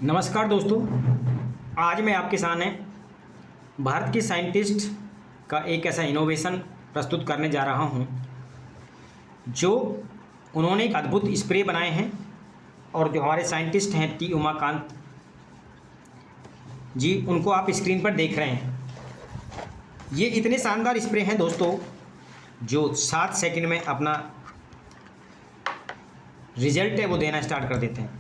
नमस्कार दोस्तों। आज मैं आपके सामने भारत के साइंटिस्ट का एक ऐसा इनोवेशन प्रस्तुत करने जा रहा हूं, जो उन्होंने एक अद्भुत स्प्रे बनाए हैं और जो हमारे साइंटिस्ट हैं टी उमाकांत जी, उनको आप स्क्रीन पर देख रहे हैं। ये इतने शानदार स्प्रे हैं दोस्तों, जो 7 सेकंड में अपना रिजल्ट है वो देना स्टार्ट कर देते हैं।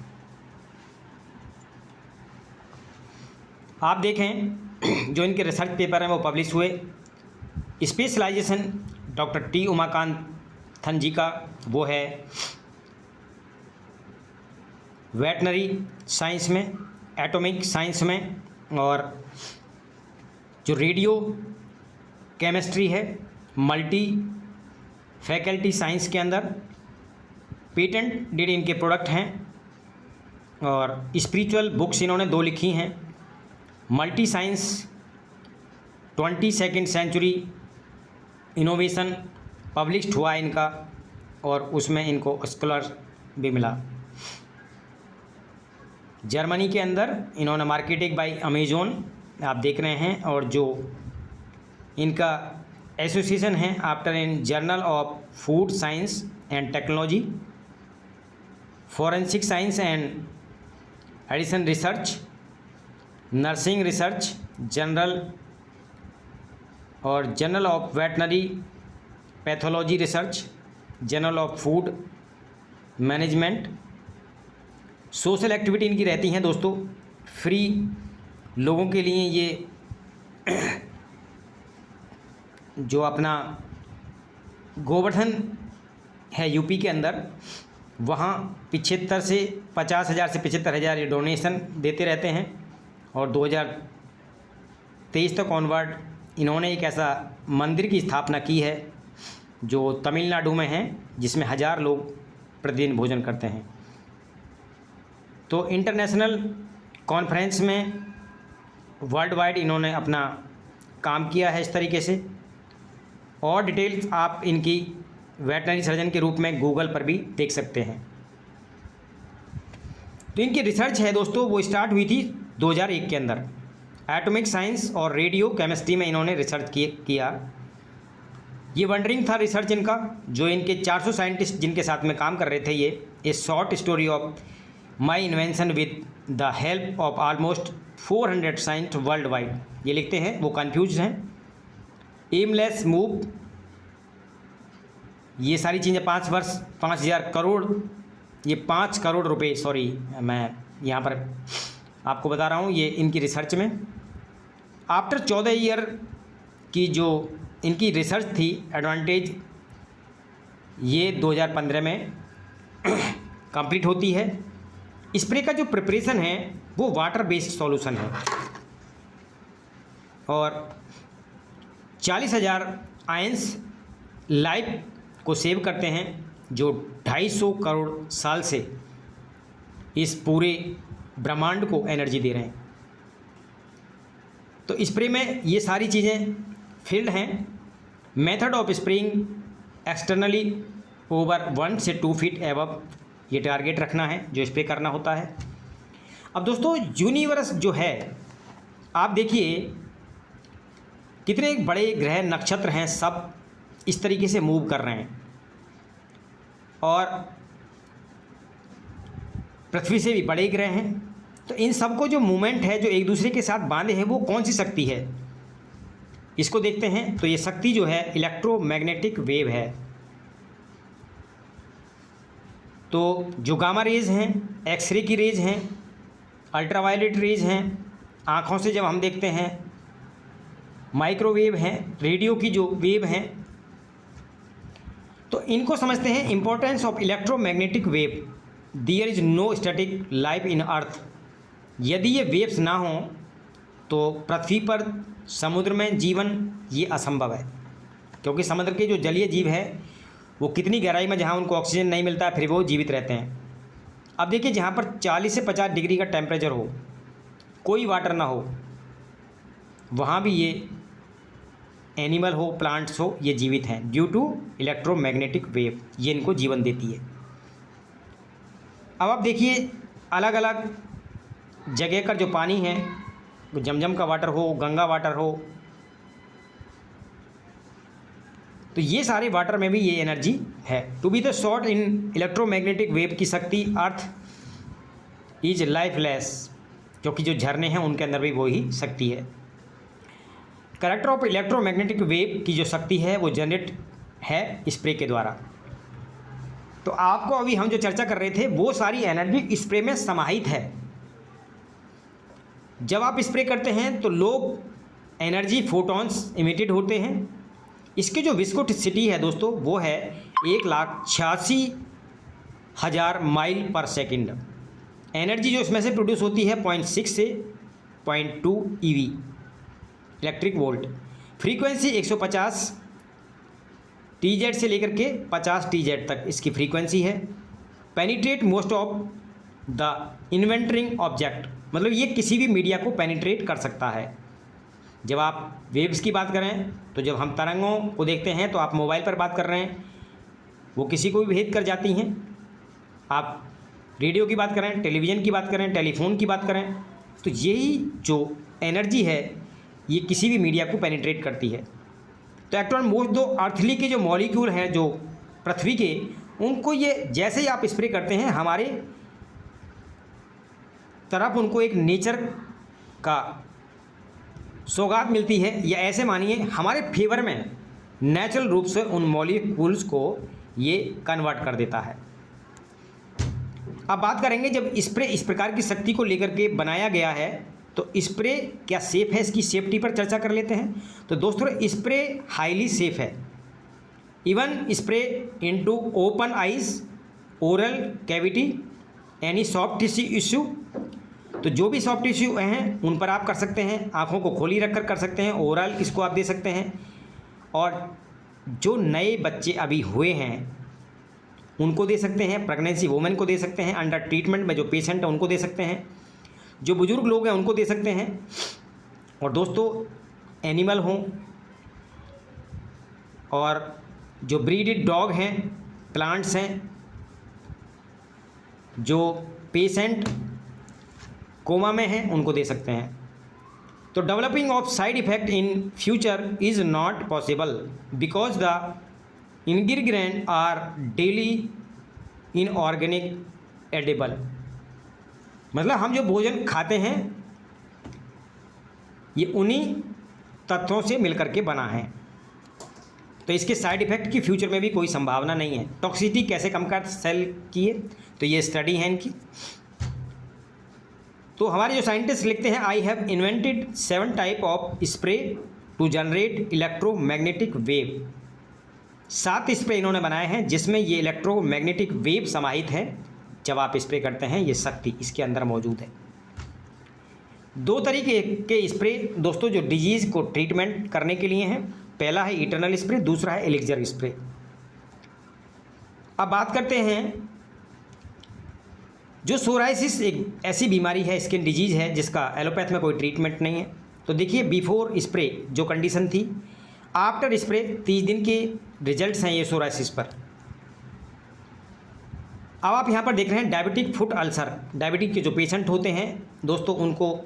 आप देखें जो इनके रिसर्च पेपर हैं वो पब्लिश हुए। स्पेशलाइजेशन डॉक्टर टी उमाकांतन जी का वो है वेटनरी साइंस में, एटॉमिक साइंस में, और जो रेडियो केमिस्ट्री है मल्टी फैकल्टी साइंस के अंदर पेटेंट डेड इनके प्रोडक्ट हैं। और स्पिरिचुअल बुक्स इन्होंने 2 लिखी हैं। Multi science 22nd century innovation published हुआ इनका, और उसमें इनको स्कॉलर भी मिला। जर्मनी के अंदर इन्होंने मार्केटिंग बाय अमेजोन आप देख रहे हैं, और जो इनका एसोसिएशन है after in journal of food science and technology, forensic science and addiction research, nursing research general, और journal of veterinary pathology research, journal of food management. Social activity इनकी रहती हैं दोस्तों, फ्री लोगों के लिए ये जो अपना गोवर्धन है यूपी के अंदर, वहाँ 75 से 50,000 से 75,000 ये डोनेशन देते रहते हैं। और 2023 तक ऑनवर्ड इन्होंने एक ऐसा मंदिर की स्थापना की है जो तमिलनाडु में है, जिसमें 1000 लोग प्रतिदिन भोजन करते हैं। तो इंटरनेशनल कॉन्फ्रेंस में वर्ल्ड वाइड इन्होंने अपना काम किया है इस तरीके से। और डिटेल्स आप इनकी वेटनरी सर्जन के रूप में गूगल पर भी देख सकते हैं। तो इनकी रिसर्च है दोस्तों, वो स्टार्ट हुई थी 2001 के अंदर। एटॉमिक साइंस और रेडियो केमिस्ट्री में इन्होंने रिसर्च किया। ये वंडरिंग था रिसर्च इनका, जो इनके 400 साइंटिस्ट जिनके साथ में काम कर रहे थे। ये ए short story of my invention with the help of almost 400 scientist world wide, ये लिखते हैं। वो कन्फ्यूज हैं। एमलेस मूव, ये सारी चीज़ें 5 वर्ष 5,000 करोड़, ये 5 करोड़ रुपए, सॉरी मैं यहाँ पर आपको बता रहा हूँ, ये इनकी रिसर्च में आफ्टर 14 ईयर की जो इनकी रिसर्च थी एडवांटेज, ये 2015 में कंप्लीट होती है। स्प्रे का जो प्रिपरेशन है वो वाटर बेस्ड सॉल्यूशन है, और 40,000 आयंस लाइफ को सेव करते हैं, जो 250 करोड़ साल से इस पूरे ब्रह्मांड को एनर्जी दे रहे हैं। तो स्प्रे में ये सारी चीज़ें फिल्ड हैं। Method of spraying externally over 1 से 2 फीट एबव, ये टारगेट रखना है जो स्प्रे करना होता है। अब दोस्तों यूनिवर्स जो है, आप देखिए कितने बड़े ग्रह नक्षत्र हैं, सब इस तरीके से मूव कर रहे हैं। और पृथ्वी से भी बड़े ग्रह हैं। तो इन सबको जो मूवमेंट है, जो एक दूसरे के साथ बांधे हैं, वो कौन सी शक्ति है, इसको देखते हैं। तो ये शक्ति जो है इलेक्ट्रोमैग्नेटिक वेव है। तो जो गामा रेज हैं, एक्सरे की रेज हैं, अल्ट्रावायलेट रेज हैं, आँखों से जब हम देखते हैं, माइक्रोवेव हैं, रेडियो की जो वेव हैं। तो इनको समझते हैं importance of electromagnetic wave. There is no static life in earth. यदि ये वेव्स ना हों तो पृथ्वी पर, समुद्र में जीवन ये असंभव है, क्योंकि समुद्र के जो जलीय जीव है वो कितनी गहराई में, जहाँ उनको ऑक्सीजन नहीं मिलता है, फिर वो जीवित रहते हैं। अब देखिए जहाँ पर 40 से 50 डिग्री का टेम्परेचर हो, कोई वाटर ना हो, वहाँ भी ये एनिमल हो, प्लांट्स हो, ये जीवित हैं ड्यू टू इलेक्ट्रोमैग्नेटिक वेव, ये इनको जीवन देती है। अब आप देखिए अलग अलग जगह का जो पानी है, जमजम का वाटर हो, गंगा वाटर हो, तो ये सारे वाटर में भी ये एनर्जी है। To be the short in electromagnetic wave की शक्ति अर्थ इज लाइफलेस, क्योंकि जो झरने हैं उनके अंदर भी वही शक्ति है। करेक्टर ऑफ इलेक्ट्रोमैग्नेटिक वेव की जो शक्ति है वो जनरेट है स्प्रे के द्वारा। तो आपको अभी हम जो चर्चा कर रहे थे वो सारी एनर्जी स्प्रे में समाहित है। जब आप स्प्रे करते हैं तो लो एनर्जी फोटॉन्स इमिटेड होते हैं। इसकी जो विस्कोसिटी है दोस्तों वो है 1,86,000 माइल पर सेकंड। एनर्जी जो इसमें से प्रोड्यूस होती है 0.6 से 0.2 EV electric volt. Frequency 150 TZ से लेकर के 50 TZ तक इसकी फ्रीक्वेंसी है। Penetrate most of the intervening object, मतलब ये किसी भी मीडिया को पेनिट्रेट कर सकता है। जब आप वेव्स की बात करें तो जब हम तरंगों को देखते हैं तो आप मोबाइल पर बात कर रहे हैं, वो किसी को भी भेद कर जाती हैं। आप रेडियो की बात करें, टेलीविज़न की बात करें, टेलीफोन की बात करें, तो यही जो एनर्जी है ये किसी भी मीडिया को पेनिट्रेट करती है। तो इलेक्ट्रॉन मोस्ट दो अर्थली के जो मॉलिक्यूल हैं जो पृथ्वी के, उनको ये जैसे ही आप स्प्रे करते हैं हमारे तरफ उनको एक नेचर का सौगात मिलती है, या ऐसे मानिए हमारे फेवर में नेचुरल रूप से उन मॉलिक्यूल्स को ये कन्वर्ट कर देता है। अब बात करेंगे जब स्प्रे इस प्रकार की शक्ति को लेकर के बनाया गया है तो स्प्रे क्या सेफ है, इसकी सेफ्टी पर चर्चा कर लेते हैं। तो दोस्तों स्प्रे हाईली सेफ है। Even spray into open eyes, oral cavity, any soft tissue issue, तो जो भी सॉफ्ट टिश्यू हैं उन पर आप कर सकते हैं। आँखों को खोली रखकर कर सकते हैं। ओरल इसको आप दे सकते हैं। और जो नए बच्चे अभी हुए हैं उनको दे सकते हैं। प्रेगनेंसी वुमेन को दे सकते हैं। अंडर ट्रीटमेंट में जो पेशेंट है उनको दे सकते हैं। जो बुजुर्ग लोग हैं उनको दे सकते हैं। और दोस्तों एनिमल हों और जो ब्रीडेड डॉग हैं, प्लांट्स हैं, जो पेशेंट कोमा में हैं उनको दे सकते हैं। तो developing of side effect in future is not possible because the ingredient are daily inorganic edible, मतलब हम जो भोजन खाते हैं ये उन्हीं तत्वों से मिलकर के बना है। तो इसके साइड इफ़ेक्ट की फ्यूचर में भी कोई संभावना नहीं है। टॉक्सिसिटी कैसे कम कर सेल की है, तो ये स्टडी है इनकी। तो हमारे जो साइंटिस्ट लिखते हैं, I have invented 7 type of spray to generate electromagnetic wave. 7 spray इन्होंने बनाए हैं जिसमें ये इलेक्ट्रोमैग्नेटिक वेव समाहित है। जब आप स्प्रे करते हैं ये शक्ति इसके अंदर मौजूद है। 2 तरीके के स्प्रे दोस्तों जो डिजीज़ को ट्रीटमेंट करने के लिए हैं, पहला है इटरनल स्प्रे, दूसरा है एलिक्जर स्प्रे। अब बात करते हैं जो सोराइसिस एक ऐसी बीमारी है, स्किन डिजीज़ है जिसका एलोपैथ में कोई ट्रीटमेंट नहीं है। तो देखिए बिफोर स्प्रे जो कंडीशन थी, आफ्टर स्प्रे 30 दिन के रिजल्ट्स हैं ये सोराइसिस पर। अब आप यहाँ पर देख रहे हैं डायबिटिक फुट अल्सर। डायबिटिक के जो पेशेंट होते हैं दोस्तों उनको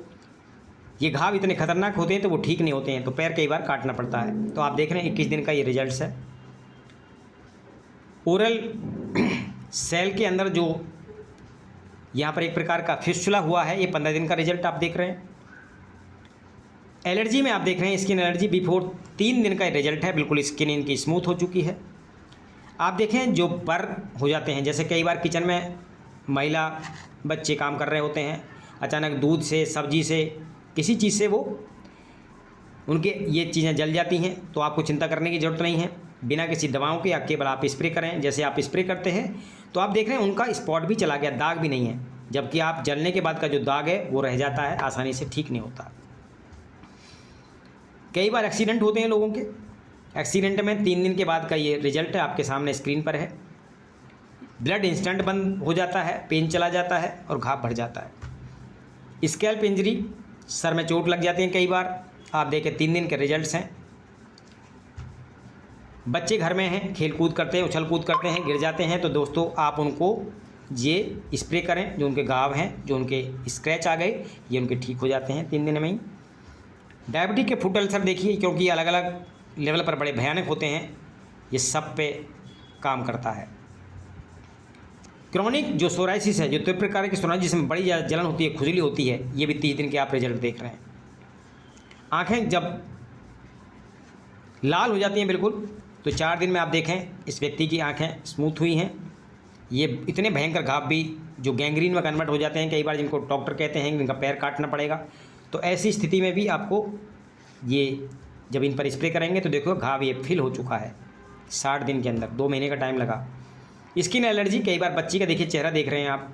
ये घाव इतने खतरनाक होते हैं तो वो ठीक नहीं होते हैं, तो पैर कई बार काटना पड़ता है। तो आप देख रहे हैं 21 दिन का ये रिजल्ट्स है। ओरल सेल के अंदर जो यहाँ पर एक प्रकार का फिस्टुला हुआ है, ये 15 दिन का रिजल्ट आप देख रहे हैं। एलर्जी में आप देख रहे हैं स्किन एलर्जी बिफोर 3 दिन का रिजल्ट है, बिल्कुल स्किन इनकी स्मूथ हो चुकी है। आप देखें जो बर्न हो जाते हैं, जैसे कई बार किचन में महिला बच्चे काम कर रहे होते हैं, अचानक दूध से, सब्जी से, किसी चीज़ से वो उनके ये चीज़ें जल जाती हैं, तो आपको चिंता करने की ज़रूरत नहीं है। बिना किसी दवाओं के या केवल आप स्प्रे करें। जैसे आप स्प्रे करते हैं तो आप देख रहे हैं उनका स्पॉट भी चला गया, दाग भी नहीं है, जबकि आप जलने के बाद का जो दाग है वो रह जाता है, आसानी से ठीक नहीं होता। कई बार एक्सीडेंट होते हैं लोगों के, एक्सीडेंट में 3 दिन के बाद का ये रिजल्ट है, आपके सामने स्क्रीन पर है। ब्लड इंस्टेंट बंद हो जाता है, पेन चला जाता है और घाव बढ़ जाता है। स्कैल्प इंजरी, सर में चोट लग जाती है कई बार, आप देखें 3 दिन के रिजल्ट्स हैं। बच्चे घर में हैं, खेल कूद करते हैं, उछल कूद करते हैं, गिर जाते हैं, तो दोस्तों आप उनको ये स्प्रे करें। जो उनके घाव हैं, जो उनके स्क्रैच आ गए, ये उनके ठीक हो जाते हैं 3 दिन में ही। डायबिटीज के फूड अल्सर देखिए, क्योंकि अलग अलग लेवल पर बड़े भयानक होते हैं, ये सब पे काम करता है। क्रॉनिक जो सोराइसिस है, जो तीव्र प्रकार की सोराइसिस जिसमें बड़ी जलन होती है, खुजली होती है, ये भी 30 दिन के आप रिजल्ट देख रहे हैं। आँखें जब लाल हो जाती हैं बिल्कुल, तो 4 दिन में आप देखें इस व्यक्ति की आँखें स्मूथ हुई हैं। ये इतने भयंकर घाव भी जो गैंग्रीन में कन्वर्ट हो जाते हैं कई बार, जिनको डॉक्टर कहते हैं इनका पैर काटना पड़ेगा, तो ऐसी स्थिति में भी आपको ये जब इन पर स्प्रे करेंगे तो देखो घाव ये फिल हो चुका है 60 दिन के अंदर, 2 महीने का टाइम लगा। स्किन एलर्जी, कई बार बच्ची का देखिए चेहरा देख रहे हैं आप,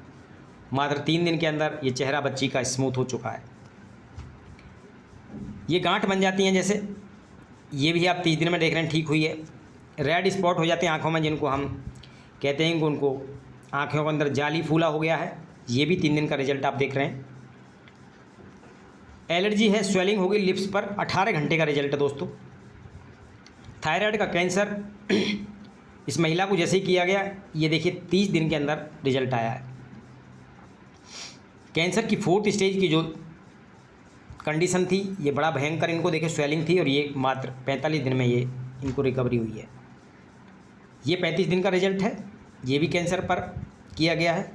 मात्र 3 दिन के अंदर ये चेहरा बच्ची का स्मूथ हो चुका है। ये गांठ बन जाती हैं जैसे, ये भी आप 30 दिन में देख रहे हैं ठीक हुई है। रेड स्पॉट हो जाते हैं आँखों में, जिनको हम कहते हैं कि उनको आँखों के अंदर जाली फूला हो गया है, ये भी 3 दिन का रिजल्ट आप देख रहे हैं। एलर्जी है, स्वेलिंग होगी लिप्स पर, 18 घंटे का रिजल्ट है दोस्तों। थायराइड का कैंसर इस महिला को जैसे ही किया गया, ये देखिए 30 दिन के अंदर रिजल्ट आया है। कैंसर की 4th स्टेज की जो कंडीशन थी, ये बड़ा भयंकर, इनको देखिए स्वेलिंग थी, और ये मात्र 45 दिन में ये इनको रिकवरी हुई है। ये 35 दिन का रिजल्ट है, ये भी कैंसर पर किया गया है।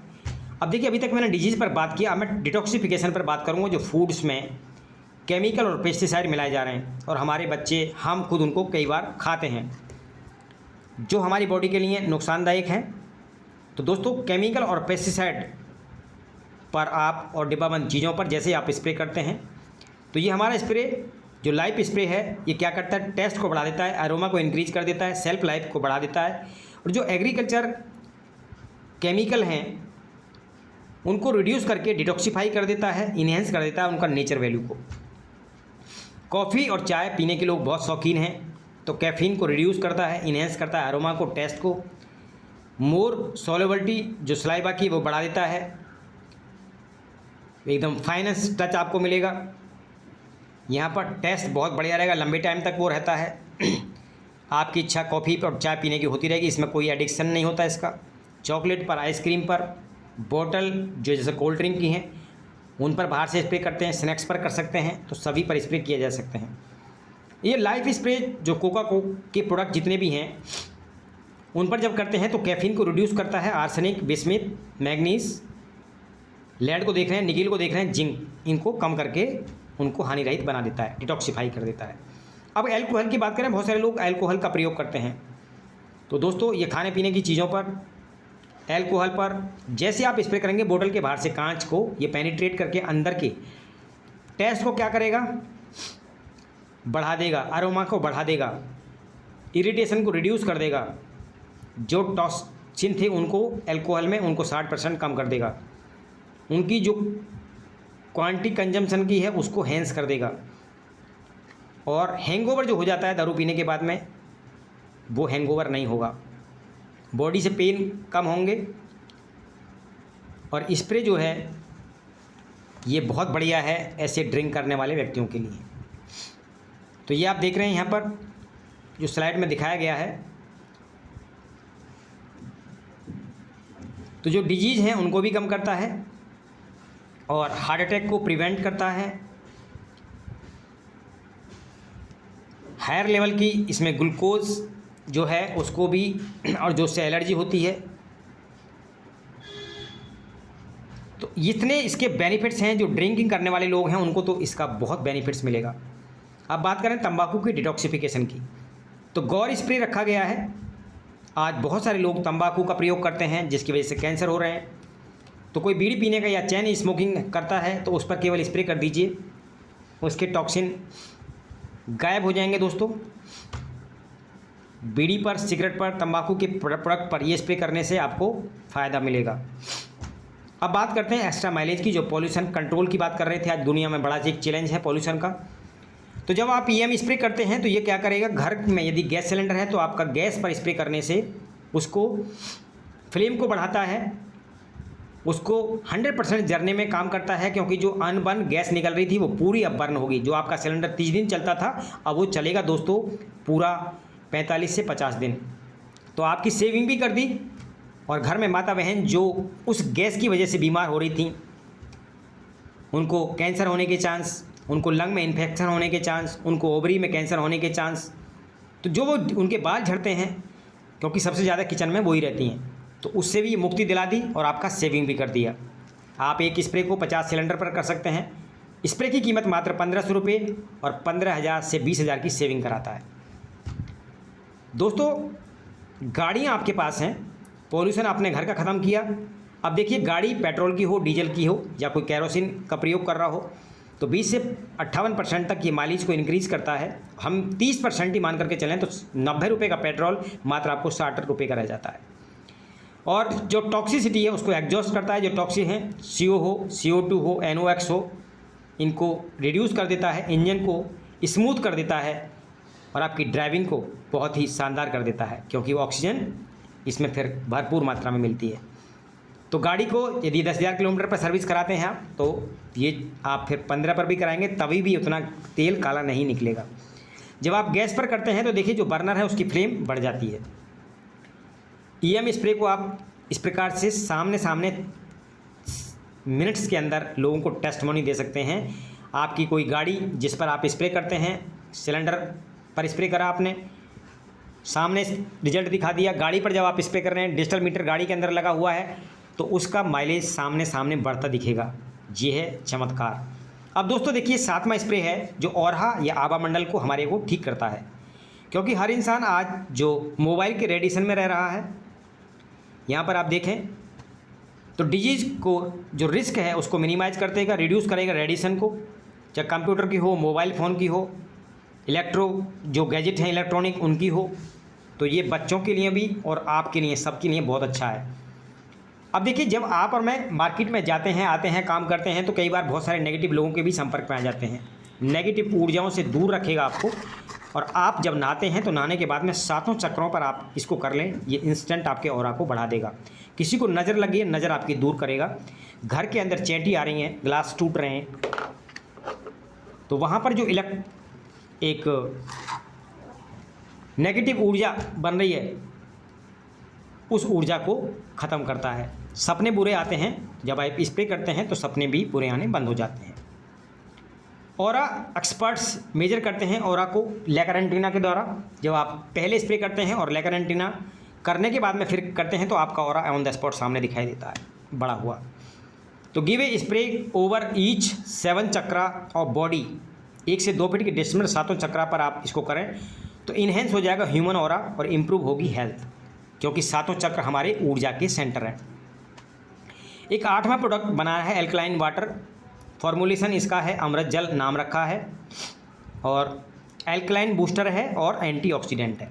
अब देखिए, अभी तक मैंने डिजीज़ पर बात किया, अब मैं डिटॉक्सिफिकेशन पर बात करूँगा, जो फूड्स में केमिकल और पेस्टिसाइड मिलाए जा रहे हैं और हमारे बच्चे, हम खुद उनको कई बार खाते हैं, जो हमारी बॉडी के लिए नुकसानदायक हैं। तो दोस्तों, केमिकल और पेस्टिसाइड पर आप और डिब्बाबंद चीज़ों पर जैसे आप स्प्रे करते हैं, तो ये हमारा स्प्रे जो लाइफ स्प्रे है, ये क्या करता है, टेस्ट को बढ़ा देता है, अरोमा को इंक्रीज कर देता है, सेल्फ लाइफ को बढ़ा देता है, और जो एग्रीकल्चर केमिकल हैं उनको रिड्यूस करके डिटॉक्सिफाई कर देता है, इन्हेंस कर देता है उनका नेचर वैल्यू को। कॉफ़ी और चाय पीने के लोग बहुत शौकीन हैं, तो कैफ़ीन को रिड्यूस करता है, इन्हेंस करता है अरोमा को, टेस्ट को। मोर सॉल्युबिलिटी जो सलाइवा की वो बढ़ा देता है, एकदम फाइनेंस टच आपको मिलेगा। यहाँ पर टेस्ट बहुत बढ़िया रहेगा, लंबे टाइम तक वो रहता है। आपकी इच्छा कॉफ़ी और चाय पीने की होती रहेगी, इसमें कोई एडिक्शन नहीं होता इसका। चॉकलेट पर, आइसक्रीम पर, बोतल जो जैसे कोल्ड ड्रिंक की हैं उन पर बाहर से स्प्रे करते हैं, स्नैक्स पर कर सकते हैं, तो सभी पर स्प्रे किया जा सकते हैं। ये लाइफ स्प्रे जो कोका के प्रोडक्ट जितने भी हैं उन पर जब करते हैं तो कैफीन को रिड्यूस करता है, आर्सेनिक, बिस्मिथ, मैग्नीज, लेड को देख रहे हैं, निकिल को देख रहे हैं, जिंक, इनको कम करके उनको हानि रहित बना देता है, डिटॉक्सिफाई कर देता है। अब एल्कोहल की बात करें, बहुत सारे लोग एल्कोहल का प्रयोग करते हैं, तो दोस्तों ये खाने पीने की चीज़ों पर, एल्कोहल पर जैसे आप स्प्रे करेंगे, बोतल के बाहर से कांच को ये पेनिट्रेट करके अंदर के टेस्ट को क्या करेगा, बढ़ा देगा, अरोमा को बढ़ा देगा, इरिटेशन को रिड्यूस कर देगा, जो टॉक्सिन थे उनको एल्कोहल में उनको 60% कम कर देगा, उनकी जो क्वांटिटी कंजम्पशन की है उसको हैंस कर देगा, और हैंगओवर जो हो जाता है दारू पीने के बाद में, वो हैंगओवर नहीं होगा, बॉडी से पेन कम होंगे। और स्प्रे जो है ये बहुत बढ़िया है ऐसे ड्रिंक करने वाले व्यक्तियों के लिए। तो ये आप देख रहे हैं यहाँ पर जो स्लाइड में दिखाया गया है, तो जो डिजीज़ हैं उनको भी कम करता है और हार्ट अटैक को प्रिवेंट करता है। हायर लेवल की इसमें ग्लूकोज जो है उसको भी, और जो उससे एलर्जी होती है, तो इतने इसके बेनिफिट्स हैं। जो ड्रिंकिंग करने वाले लोग हैं उनको तो इसका बहुत बेनिफिट्स मिलेगा। अब बात करें तंबाकू की डिटॉक्सिफिकेशन की, तो गौर स्प्रे रखा गया है। आज बहुत सारे लोग तंबाकू का प्रयोग करते हैं जिसकी वजह से कैंसर हो रहे हैं, तो कोई बीड़ी पीने का या चैन स्मोकिंग करता है तो उस पर केवल स्प्रे कर दीजिए, उसके टॉक्सिन गायब हो जाएंगे। दोस्तों, बीड़ी पर, सिगरेट पर, तंबाकू के प्रोडक्ट पर ये स्प्रे करने से आपको फ़ायदा मिलेगा। अब बात करते हैं एक्स्ट्रा माइलेज की, जो पॉल्यूशन कंट्रोल की बात कर रहे थे। आज दुनिया में बड़ा एक चैलेंज है पॉल्यूशन का। तो जब आप EM स्प्रे करते हैं तो ये क्या करेगा, घर में यदि गैस सिलेंडर है तो आपका गैस पर स्प्रे करने से उसको फ्लेम को बढ़ाता है, उसको 100% जरने में काम करता है, क्योंकि जो अनबर्न गैस निकल रही थी वो पूरी अब बर्न होगी। जो आपका सिलेंडर 30 दिन चलता था अब वो चलेगा दोस्तों पूरा 45 से 50 दिन। तो आपकी सेविंग भी कर दी और घर में माता बहन जो उस गैस की वजह से बीमार हो रही थी, उनको कैंसर होने के चांस, उनको लंग में इन्फेक्शन होने के चांस, उनको ओवरी में कैंसर होने के चांस, तो जो वो उनके बाल झड़ते हैं क्योंकि सबसे ज़्यादा किचन में वो ही रहती हैं, तो उससे भी ये मुक्ति दिला दी और आपका सेविंग भी कर दिया। आप एक स्प्रे को 50 सिलेंडर पर कर सकते हैं। स्प्रे की कीमत मात्र 1500 रुपये और 15,000 से 20,000 की सेविंग कराता है। दोस्तों, गाड़ियाँ आपके पास हैं, पॉल्यूशन आपने घर का ख़त्म किया। अब देखिए, गाड़ी पेट्रोल की हो, डीजल की हो या कोई कैरोसिन का प्रयोग कर रहा हो, तो 20 से 58% तक ये माइलेज को इंक्रीज़ करता है। हम 30% ही मान करके चलें तो 90 रुपये का पेट्रोल मात्र आपको 60 रुपये का रह जाता है। और जो टॉक्सिसिटी है उसको एग्जॉस्ट करता है। जो टॉक्सिक हैं, CO हो, CO2 हो, NOx हो, इनको रिड्यूस कर देता है, इंजन को स्मूथ कर देता है और आपकी ड्राइविंग को बहुत ही शानदार कर देता है, क्योंकि वो ऑक्सीजन इसमें फिर भरपूर मात्रा में मिलती है। तो गाड़ी को यदि 10,000 किलोमीटर पर सर्विस कराते हैं आप, तो ये आप फिर 15 पर भी कराएंगे तभी भी उतना तेल काला नहीं निकलेगा। जब आप गैस पर करते हैं तो देखिए, जो बर्नर है उसकी फ्लेम बढ़ जाती है। EM स्प्रे को आप इस प्रकार से सामने सामने मिनट्स के अंदर लोगों को टेस्टमोनी दे सकते हैं। आपकी कोई गाड़ी जिस पर आप स्प्रे करते हैं, सिलेंडर पर स्प्रे करा आपने, सामने रिजल्ट दिखा दिया। गाड़ी पर जब आप स्प्रे कर रहे हैं, डिजिटल मीटर गाड़ी के अंदर लगा हुआ है, तो उसका माइलेज सामने सामने बढ़ता दिखेगा। ये है चमत्कार। अब दोस्तों देखिए, 7वां स्प्रे है जो औरहा या आभा मंडल को हमारे को ठीक करता है, क्योंकि हर इंसान आज जो मोबाइल के रेडिएशन में रह रहा है, यहाँ पर आप देखें तो डिजीज़ को जो रिस्क है उसको मिनिमाइज कर देगा, रिड्यूस करेगा रेडिएशन को, चाहे कंप्यूटर की हो, मोबाइल फ़ोन की हो, जो गैजेट हैं इलेक्ट्रॉनिक उनकी हो। तो ये बच्चों के लिए भी और आपके लिए, सबके लिए बहुत अच्छा है। अब देखिए, जब आप और मैं मार्केट में जाते हैं, आते हैं, काम करते हैं, तो कई बार बहुत सारे नेगेटिव लोगों के भी संपर्क में आ जाते हैं। नेगेटिव ऊर्जाओं से दूर रखेगा आपको। और आप जब नहाते हैं तो नहाने के बाद में 7 चक्रों पर आप इसको कर लें, ये इंस्टेंट आपके ऑरा को बढ़ा देगा। किसी को नज़र लगी है, नज़र आपकी दूर करेगा। घर के अंदर चैंटी आ रही हैं, ग्लास टूट रहे हैं, तो वहाँ पर जो एक नेगेटिव ऊर्जा बन रही है, उस ऊर्जा को ख़त्म करता है। सपने बुरे आते हैं, जब आप स्प्रे करते हैं तो सपने भी बुरे आने बंद हो जाते हैं। ऑरा एक्सपर्ट्स मेजर करते हैं ऑरा को लेकर एंटीना के द्वारा। जब आप पहले स्प्रे करते हैं और लेकर एंटीना करने के बाद में फिर करते हैं, तो आपका ऑरा ऑन द स्पॉट सामने दिखाई देता है बड़ा हुआ। तो give a spray over each 7 chakra of body, 1 से 2 फीट की डिस्टेंस में 7 चक्रा पर आप इसको करें तो इन्हेंस हो जाएगा ह्यूमन ऑरा और इम्प्रूव होगी हेल्थ, क्योंकि 7 चक्र हमारे ऊर्जा के सेंटर हैं। एक 8वां प्रोडक्ट बनाया है एल्कलाइन वाटर। फॉर्मुलेशन इसका है अमृत जल नाम रखा है, और एल्कलाइन बूस्टर है और एंटीऑक्सीडेंट है।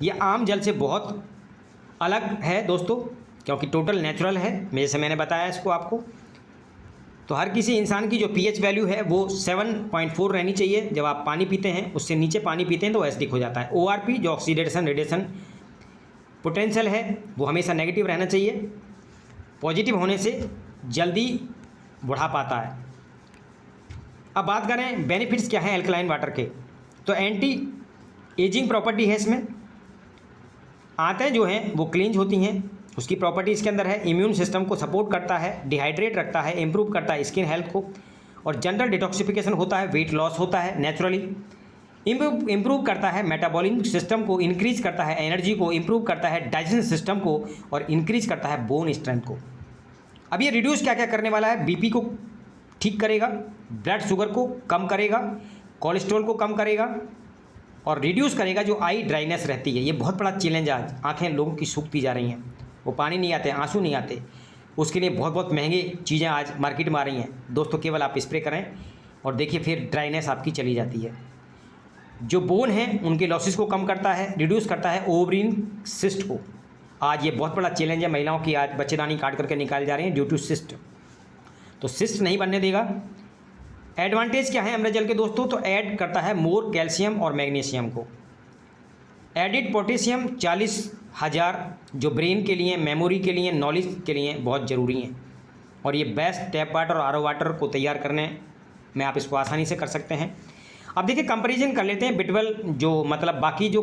ये आम जल से बहुत अलग है दोस्तों, क्योंकि टोटल नेचुरल है, जैसे मैंने बताया इसको आपको। तो हर किसी इंसान की जो pH वैल्यू है वो 7.4 रहनी चाहिए। जब आप पानी पीते हैं, उससे नीचे पानी पीते हैं तो एसिडिक हो जाता है। ORP जो ऑक्सीडेशन रेडिएशन पोटेंशियल है वो हमेशा नेगेटिव रहना चाहिए। पॉजिटिव होने से जल्दी बढ़ा पाता है। अब बात करें बेनिफिट्स क्या हैं एल्कलाइन वाटर के, तो एंटी एजिंग प्रॉपर्टी है इसमें। आंतें जो हैं वो क्लींज होती हैं, उसकी प्रॉपर्टी इसके अंदर है। इम्यून सिस्टम को सपोर्ट करता है, डिहाइड्रेट रखता है, इंप्रूव करता है स्किन हेल्थ को, और जनरल डिटॉक्सिफिकेशन होता है, वेट लॉस होता है नेचुरली। इम्प्रूव करता है मेटाबॉलिज्म सिस्टम को, इंक्रीज करता है एनर्जी को, इंप्रूव करता है डाइजेशन सिस्टम को, और इंक्रीज करता है बोन स्ट्रेंथ को। अब ये रिड्यूस क्या क्या करने वाला है, बीपी को ठीक करेगा, ब्लड शुगर को कम करेगा, कोलेस्ट्रॉल को कम करेगा, और रिड्यूस करेगा जो आई ड्राइनेस रहती है। ये बहुत बड़ा चैलेंज आज आंखें लोगों की सूखती जा रही हैं, वो पानी नहीं आते, आंसू नहीं आते, उसके लिए बहुत बहुत महंगी चीज़ें आज मार्केट में आ रही हैं। दोस्तों केवल आप स्प्रे करें और देखिए फिर ड्राइनेस आपकी चली जाती है। जो बोन हैं उनके लॉसेस को कम करता है, रिड्यूस करता है ओवरीन सिस्ट को। आज ये बहुत बड़ा चैलेंज है महिलाओं की, आज बच्चेदानी काट करके निकाल जा रही हैं ड्यू टू सिस्ट, तो सिस्ट नहीं बनने देगा। एडवांटेज क्या है अमृत जल के दोस्तों, तो ऐड करता है मोर कैल्शियम और मैग्नीशियम को। एडिड पोटेशियम 40,000 जो ब्रेन के लिए, मेमोरी के लिए, नॉलेज के लिए बहुत ज़रूरी हैं, और ये बेस्ट टैप वाटर और आरओ वाटर को तैयार करने में आप इसको आसानी से कर सकते हैं। अब देखिए कंपैरिजन कर लेते हैं बिटवेल जो मतलब बाकी जो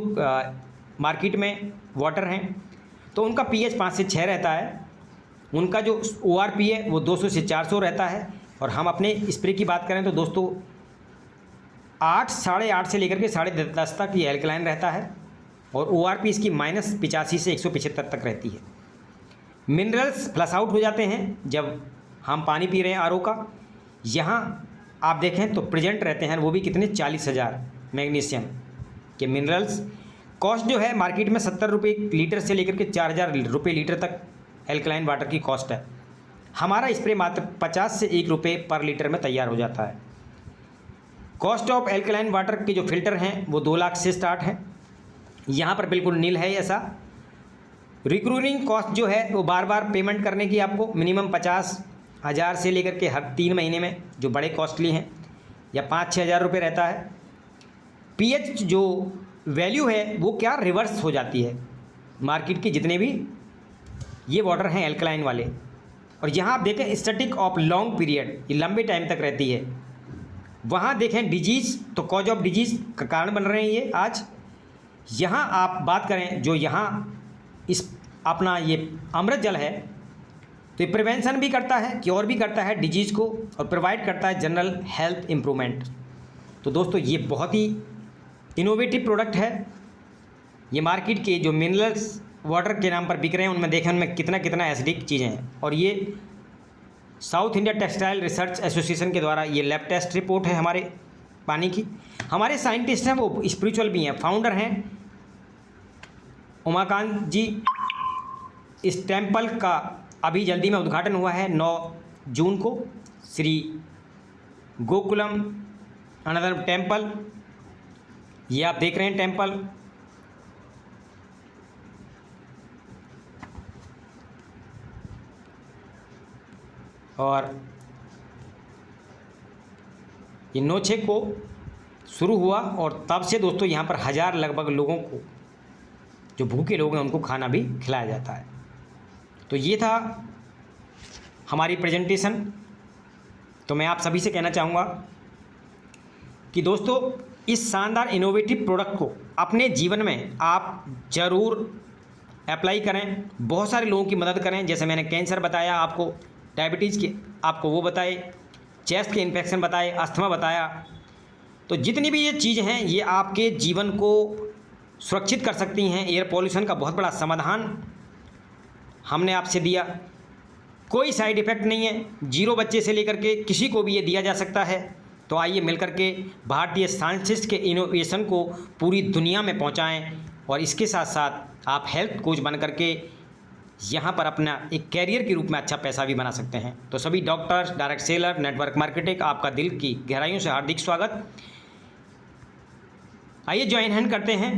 मार्केट में वाटर हैं, तो उनका pH 5 से 6 रहता है, उनका जो ORP है वो 200 से 400 रहता है। और हम अपने स्प्रे की बात करें तो दोस्तों 8, 8.5 से लेकर के 10.5 तक ये एल्कलाइन रहता है और ORP इसकी -85 से 175 तक रहती है। मिनरल्स फ्लश आउट हो जाते हैं जब हम पानी पी रहे हैं RO का। यहाँ आप देखें तो प्रेजेंट रहते हैं, वो भी कितने 40,000 मैग्नीशियम के मिनरल्स। कॉस्ट जो है मार्केट में 70 रुपये लीटर से लेकर के 4,000 रुपये लीटर तक एल्कलाइन वाटर की कॉस्ट है। हमारा स्प्रे मात्र 50 से 1 रुपये पर लीटर में तैयार हो जाता है। कॉस्ट ऑफ एल्कलाइन वाटर के जो फिल्टर हैं वो 2 लाख से स्टार्ट है। यहाँ पर बिल्कुल नील है ऐसा। रिक्रूटिंग कॉस्ट जो है वो बार बार पेमेंट करने की आपको मिनिमम 50,000 से लेकर के हर 3 महीने में जो बड़े कॉस्टली हैं या 5-6 हज़ार रुपये रहता है। पीएच जो वैल्यू है वो क्या रिवर्स हो जाती है मार्केट के जितने भी ये वाटर हैं एल्कलाइन वाले। और यहाँ आप देखें स्टैटिक ऑफ लॉन्ग पीरियड, ये लंबे टाइम तक रहती है। वहाँ देखें डिजीज़, तो कॉज ऑफ डिजीज़ का कारण बन रहे हैं ये आज। यहाँ आप बात करें जो यहाँ इस अपना ये अमृत जल है तो ये प्रिवेंशन भी करता है, क्योर भी करता है डिजीज़ को और प्रोवाइड करता है जनरल हेल्थ इम्प्रूवमेंट। तो दोस्तों ये बहुत ही इनोवेटिव प्रोडक्ट है। ये मार्केट के जो मिनरल्स वाटर के नाम पर बिक रहे हैं उनमें देखें उनमें कितना एसिडिक चीज़ें हैं। और ये south India textile research association के द्वारा ये लैब टेस्ट रिपोर्ट है हमारे पानी की। हमारे साइंटिस्ट हैं वो स्पिरिचुअल भी हैं, फाउंडर हैं उमाकांत जी। इस टेम्पल का अभी जल्दी में उद्घाटन हुआ है 9 जून को, श्री गोकुलम अनदर टेम्पल। ये आप देख रहे हैं टेम्पल। और ये 9/6 को शुरू हुआ और तब से दोस्तों यहाँ पर 1000 लगभग लोगों को, जो भूखे लोग हैं उनको खाना भी खिलाया जाता है। तो ये था हमारी प्रेजेंटेशन। तो मैं आप सभी से कहना चाहूँगा कि दोस्तों इस शानदार इनोवेटिव प्रोडक्ट को अपने जीवन में आप ज़रूर अप्लाई करें, बहुत सारे लोगों की मदद करें। जैसे मैंने कैंसर बताया आपको, डायबिटीज़ के आपको वो बताए, चेस्ट के इन्फेक्शन बताए, अस्थमा बताया। तो जितनी भी ये चीज़ हैं ये आपके जीवन को सुरक्षित कर सकती हैं। एयर पॉल्यूशन का बहुत बड़ा समाधान हमने आपसे दिया। कोई साइड इफ़ेक्ट नहीं है, 0 बच्चे से लेकर के किसी को भी ये दिया जा सकता है। तो आइए मिलकर के भारतीय साइंटिस्ट के इनोवेशन को पूरी दुनिया में पहुंचाएं और इसके साथ साथ आप हेल्थ कोच बन करके यहाँ पर अपना एक कैरियर के रूप में अच्छा पैसा भी बना सकते हैं। तो सभी doctors, direct seller, network marketing, आपका दिल की गहराइयों से हार्दिक स्वागत। आइए ज्वाइन हैंड करते हैं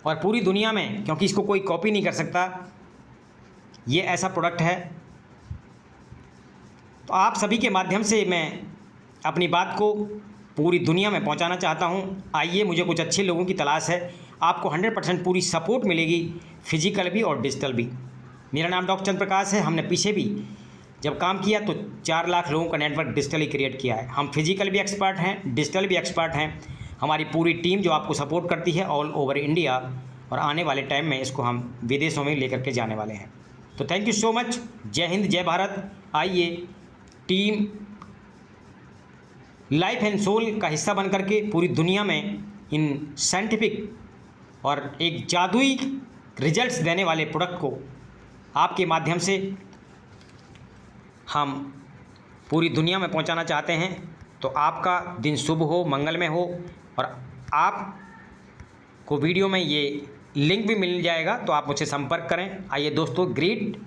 और पूरी दुनिया में, क्योंकि इसको कोई कॉपी नहीं कर सकता, ये ऐसा प्रोडक्ट है। तो आप सभी के माध्यम से मैं अपनी बात को पूरी दुनिया में पहुंचाना चाहता हूं। आइए, मुझे कुछ अच्छे लोगों की तलाश है। आपको 100% पूरी सपोर्ट मिलेगी, फिजिकल भी और डिजिटल भी। मेरा नाम डॉक्टर चंद्र प्रकाश है। हमने पीछे भी जब काम किया तो 4 लाख लोगों का नेटवर्क डिजिटली क्रिएट किया है। हम फिजिकल भी एक्सपर्ट हैं, डिजिटल भी एक्सपर्ट हैं। हमारी पूरी टीम जो आपको सपोर्ट करती है ऑल ओवर इंडिया, और आने वाले टाइम में इसको हम विदेशों में लेकर के जाने वाले हैं। तो थैंक यू सो मच। जय हिंद, जय भारत। आइए टीम लाइफ एंड सोल का हिस्सा बन करके पूरी दुनिया में इन साइंटिफिक और एक जादुई रिजल्ट्स देने वाले प्रोडक्ट को आपके माध्यम से हम पूरी दुनिया में पहुंचाना चाहते हैं। तो आपका दिन शुभ हो, मंगलमय हो। और आप को वीडियो में ये लिंक भी मिल जाएगा, तो आप मुझसे संपर्क करें। आइए दोस्तों, ग्रेट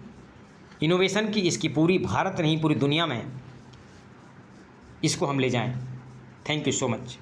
इनोवेशन की इसकी पूरी भारत नहीं पूरी दुनिया में इसको हम ले जाएं। Thank you so much.